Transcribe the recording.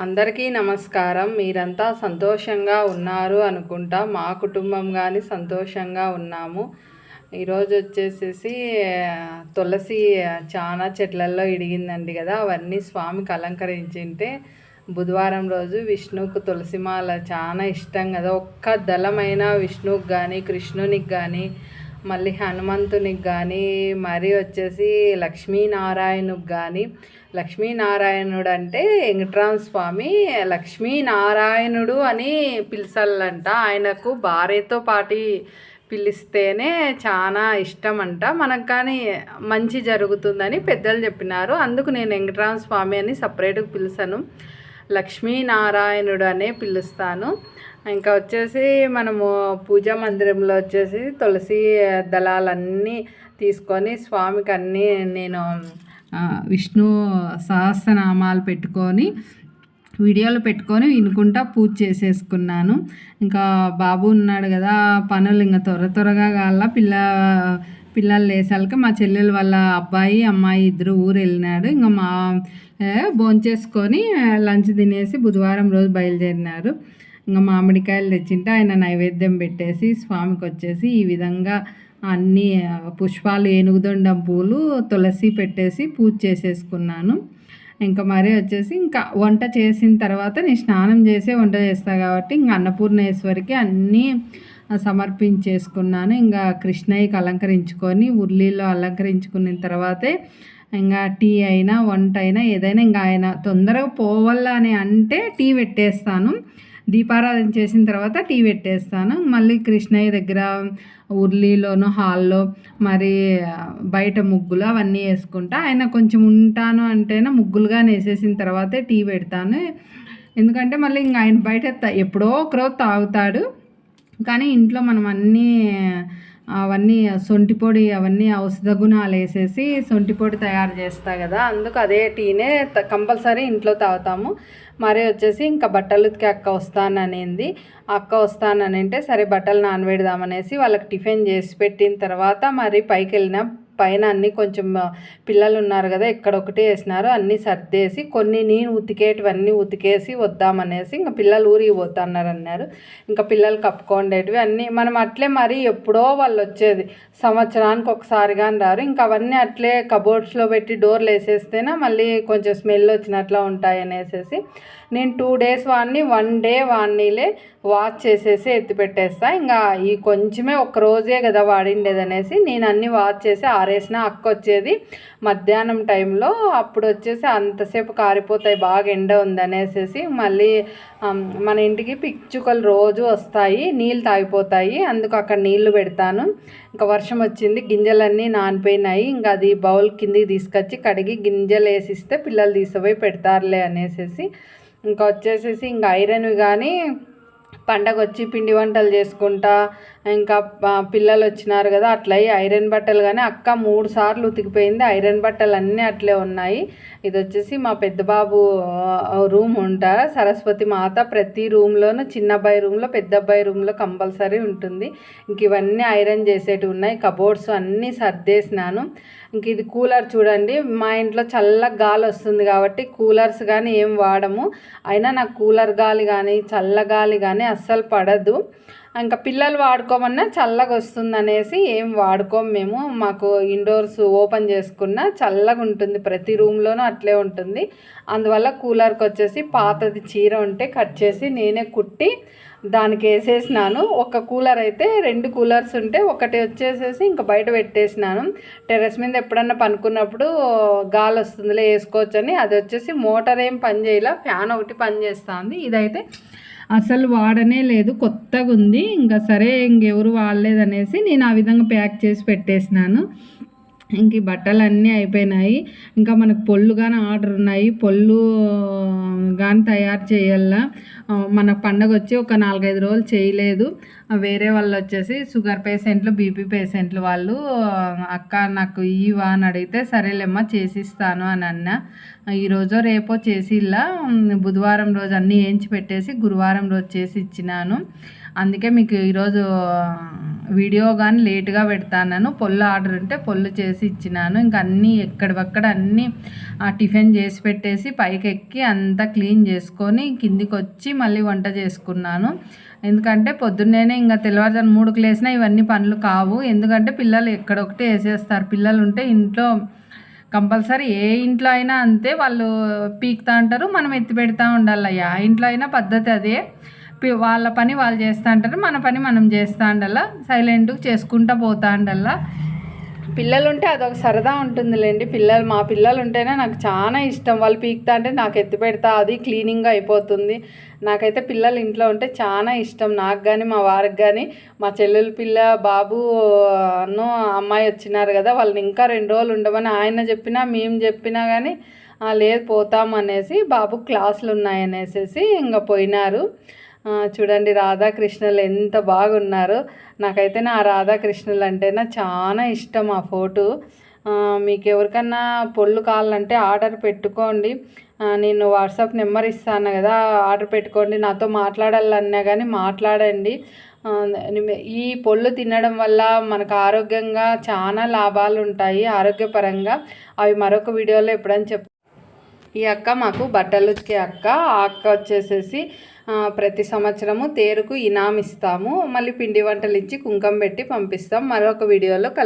అందరికీ నమస్కారం. మీరంతా సంతోషంగా ఉన్నారు అనుకుంటా. మా కుటుంబం కానీ సంతోషంగా ఉన్నాము. ఈరోజు వచ్చేసేసి తులసి చాలా చెట్లల్లో ఇడిగిందండి కదా, అవన్నీ స్వామికి అలంకరించింటే బుధవారం రోజు విష్ణువుకు తులసిమాల చాలా ఇష్టం కదా. ఒక్క దళమైన విష్ణువుకి కానీ కృష్ణునికి కానీ మళ్ళీ హనుమంతునికి కానీ మరి వచ్చేసి లక్ష్మీనారాయణుకి కానీ, లక్ష్మీనారాయణుడు అంటే వెంకటరామ స్వామి లక్ష్మీనారాయణుడు అని పిలిచాలంట. ఆయనకు భార్యతో పాటు పిలిస్తేనే చాలా ఇష్టం అంట. మనకు కానీ మంచి జరుగుతుందని పెద్దలు చెప్పినారు. అందుకు నేను వెంకటరామ స్వామి అని సపరేట్గా పిలిచాను, లక్ష్మీనారాయణుడు అనే పిలుస్తాను. ఇంకా వచ్చేసి మనము పూజా మందిరంలో వచ్చేసి తులసి దళాలన్నీ తీసుకొని స్వామికి అన్నీ నేను విష్ణు సహస్రనామాలు పెట్టుకొని వీడియోలు పెట్టుకొని వినుకుంటా పూజ చేసేసుకున్నాను. ఇంకా బాబు ఉన్నాడు కదా, పనులు ఇంకా త్వరగా కాల పిల్లలు లేసాలకి మా చెల్లెలు వాళ్ళ అబ్బాయి అమ్మాయి ఇద్దరు ఊరు వెళ్ళినాడు. ఇంకా మా భోంచేసుకొని లంచ్ తినేసి బుధవారం రోజు బయలుదేరినారు. ఇంకా మామిడికాయలు తెచ్చింటే ఆయన నైవేద్యం పెట్టేసి స్వామికి వచ్చేసి ఈ విధంగా అన్ని పుష్పాలు, ఏనుగుదొండం పూలు, తులసి పెట్టేసి పూజ చేసేసుకున్నాను. ఇంకా మరీ వచ్చేసి ఇంకా వంట చేసిన తర్వాత నేను స్నానం చేసే వంట చేస్తాను కాబట్టి ఇంకా అన్నపూర్ణేశ్వరికి అన్నీ సమర్పించేసుకున్నాను. ఇంకా కృష్ణయ్యకి అలంకరించుకొని ఉర్లీలో అలంకరించుకున్న తర్వాతే ఇంకా టీ అయినా వంట అయినా ఏదైనా ఇంకా ఆయన తొందరగా పోవాలా అని అంటే టీ పెట్టేస్తాను. దీపారాధన చేసిన తర్వాత టీ పెట్టేస్తాను. మళ్ళీ కృష్ణయ్య దగ్గర ఉర్లీలోను హాల్లో మరి బయట ముగ్గులు అవన్నీ వేసుకుంటా. ఆయన కొంచెం ఉంటాను అంటేనే ముగ్గులుగా వేసేసిన తర్వాతే టీ పెడతాను. ఎందుకంటే మళ్ళీ ఇంకా ఆయన బయట ఎప్పుడో ఒకరోజు తాగుతాడు. కానీ ఇంట్లో మనం అవన్నీ సొంటి పొడి అవన్నీ ఔషధ గుణాలు వేసేసి సొంటి పొడి తయారు చేస్తా కదా, అందుకు అదే టీనే కంపల్సరీ ఇంట్లో తాగుతాము. మరి వచ్చేసి ఇంకా బట్టలు ఉతికి అక్క వస్తాననింది. అక్క వస్తానంటే సరే బట్టలు నానబెడదామనేసి వాళ్ళకి టిఫిన్ చేసి పెట్టిన తర్వాత మరి పైకి వెళ్ళిన. పైన అన్నీ కొంచెం పిల్లలు ఉన్నారు కదా, ఎక్కడొకటి వేసినారు, అన్నీ సర్దేసి కొన్ని నేను ఉతికేటివన్నీ ఉతికేసి వద్దామనేసి ఇంకా పిల్లలు ఊరికి పోతున్నారు. ఇంకా పిల్లలు కప్పుకోండేటివి అన్నీ మనం అట్లే మరి ఎప్పుడో వాళ్ళు వచ్చేది సంవత్సరానికి ఒకసారి కానీ రారు. ఇంకా అవన్నీ అట్లే కబోర్డ్స్లో పెట్టి డోర్లు వేసేస్తేనే మళ్ళీ కొంచెం స్మెల్ వచ్చినట్లా ఉంటాయి అనేసి నేను 2 days వాడిని 1 day వాడినిలే వాష్ చేసేసి ఎత్తి పెట్టేస్తా. ఇంకా ఈ కొంచెమే ఒక్కరోజే కదా వాడిండేది అనేసి నేను అన్నీ వాష్ చేసి ఆరేసిన. అక్క వచ్చేది మధ్యాహ్నం టైంలో, అప్పుడు వచ్చేసి అంతసేపు కారిపోతాయి బాగా ఎండ ఉందనేసి మళ్ళీ మన ఇంటికి పిచ్చుకలు రోజు వస్తాయి, నీళ్ళు తాగిపోతాయి, అందుకు అక్కడ నీళ్లు పెడతాను. ఇంకా వర్షం వచ్చింది, గింజలన్నీ నానిపోయినాయి. ఇంకా అది బౌల్ కిందికి తీసుకొచ్చి కడిగి గింజలు వేసిస్తే పిల్లలు తీసుకుపోయి పెడతారులే అనేసి ఇంకా వచ్చేసేసి ఇంకా ఐరన్ కానీ పండగ వచ్చి పిండి వంటలు చేసుకుంటా. ఇంకా పిల్లలు వచ్చినారు కదా, అట్లా ఐరన్ బట్టలు కానీ అక్క 3 సార్లు ఉతికిపోయింది. ఐరన్ బట్టలు అన్నీ అట్లే ఉన్నాయి. ఇది వచ్చేసి మా పెద్ద బాబు రూమ్ ఉంటారు, సరస్వతి మాత ప్రతి రూమ్లోనూ చిన్న అబ్బాయి రూమ్లో పెద్ద అబ్బాయి రూమ్లో కంపల్సరీ ఉంటుంది. ఇంక ఇవన్నీ ఐరన్ చేసేటివి ఉన్నాయి. కబోర్డ్స్ అన్నీ సర్దేసినాను. ఇంక ఇది కూలర్ చూడండి, మా ఇంట్లో చల్లగా గాలి వస్తుంది కాబట్టి కూలర్స్ కానీ ఏం వాడము. అయినా నాకు కూలర్ గాలి కానీ చల్ల గాలి కానీ అస్సలు పడదు. ఇంకా పిల్లలు వాడుకోమన్నా చల్లగా వస్తుంది అనేసి ఏం వాడుకోము మేము. మాకు ఇండోర్స్ ఓపెన్ చేసుకున్న చల్లగా ఉంటుంది, ప్రతి రూమ్లోనూ అట్లే ఉంటుంది. అందువల్ల కూలర్కి వచ్చేసి పాతది చీర ఉంటే కట్ చేసి నేనే కుట్టి దానికి వేసేసినాను. ఒక కూలర్ అయితే 2 కూలర్స్ ఉంటే ఒకటి వచ్చేసేసి ఇంకా బయట పెట్టేసినాను. టెర్రస్ మీద ఎప్పుడన్నా పనుకున్నప్పుడు గాలి వస్తుందిలే వేసుకోవచ్చని. అది వచ్చేసి మోటార్ ఏం పని చేయలే, ఫ్యాన్ ఒకటి పని చేస్తుంది. ఇదైతే అసలు వాడనే లేదు, కొత్తగా ఉంది. ఇంకా సరే ఇంకెవరు వాడలేదనేసి నేను ఆ విధంగా ప్యాక్ చేసి పెట్టేసినాను. ఇంక ఈ బట్టలు అన్నీ అయిపోయినాయి. ఇంకా మనకు పొళ్ళు కానీ ఆర్డర్ ఉన్నాయి, పొళ్ళు కానీ తయారు చేయాల. మన పండగ వచ్చి ఒక 4-5 రోజులు చేయలేదు. వేరే వాళ్ళు వచ్చేసి షుగర్ పేషెంట్లు, బీపీ పేషెంట్లు వాళ్ళు అక్క నాకు ఇవ్వా అని అడిగితే సరేలేమ్మా చేసిస్తాను అని అన్నా. ఈరోజో రేపో చేసిల్లా. బుధవారం రోజు అన్నీ వేయించి పెట్టేసి గురువారం రోజు చేసి ఇచ్చినాను. అందుకే మీకు ఈరోజు వీడియో కానీ లేట్గా పెడతాను. పొల్లు ఆర్డర్ ఉంటే పొల్లు చేసి ఇచ్చినాను. ఇంకా అన్నీ ఎక్కడివక్కడ అన్నీ టిఫిన్ చేసి పెట్టేసి పైకి ఎక్కి అంతా క్లీన్ చేసుకొని కిందికి వచ్చి మళ్ళీ వంట చేసుకున్నాను. ఎందుకంటే పొద్దున్నేనే ఇంకా తెల్లవారుజాము 3కి లేసినా ఇవన్నీ పనులు కావు. ఎందుకంటే పిల్లలు ఎక్కడొకటి వేసేస్తారు. పిల్లలు ఉంటే ఇంట్లో కంపల్సరీ ఏ ఇంట్లో అయినా అంతే, వాళ్ళు పీకుతా అంటారు, మనం ఎత్తి పెడతా ఉండాలి. ఆ ఇంట్లో అయినా పద్ధతి అదే. వాళ్ళ పని వాళ్ళు చేస్తూ ఉంటారు, మన పని మనం చేస్తూ ఉండాల, సైలెంట్గా చేసుకుంటూ పోతా ఉండాల. పిల్లలు ఉంటే అదొక సరదా ఉంటుందిలేండి. మా పిల్లలు ఉంటేనే నాకు చాలా ఇష్టం. వాళ్ళు పీకుతా అంటే నాకు ఎత్తి పెడతా, అది క్లీనింగ్గా అయిపోతుంది. నాకైతే పిల్లలు ఇంట్లో ఉంటే చాలా ఇష్టం. నాకు కానీ మా వారికి కానీ. మా చెల్లెల పిల్ల బాబు అమ్మాయి వచ్చినారు కదా, వాళ్ళని ఇంకా 2 రోజులు ఉండమని ఆయన చెప్పినా మేము చెప్పినా కానీ లేదు పోతామనేసి, బాబు క్లాసులు ఉన్నాయనేసి ఇంకా పోయినారు. చూడండి రాధాకృష్ణులు ఎంత బాగున్నారు. నాకైతే నా రాధాకృష్ణులు అంటేనా చాలా ఇష్టం. ఆ ఫోటో మీకు ఎవరికన్నా పొళ్ళు కావాలంటే ఆర్డర్ పెట్టుకోండి. నేను వాట్సాప్ నెంబర్ ఇస్తాను కదా, ఆర్డర్ పెట్టుకోండి. నాతో మాట్లాడాలన్నా కానీ మాట్లాడండి. ఈ పొళ్ళు తినడం వల్ల మనకు ఆరోగ్యంగా చాలా లాభాలు ఉంటాయి, ఆరోగ్యపరంగా. అవి మరొక వీడియోలో ఎప్పుడని ఈ అక్క మాకు బట్టలు ఉతికే అక్క. ఆ అక్క వచ్చేసేసి ప్రతి సంవత్సరము తేరుకు ఇనాం ఇస్తాము, మళ్ళీ పిండి వంటలు ఇచ్చి కుంకుమ పెట్టి పంపిస్తాం. మరొక వీడియోలో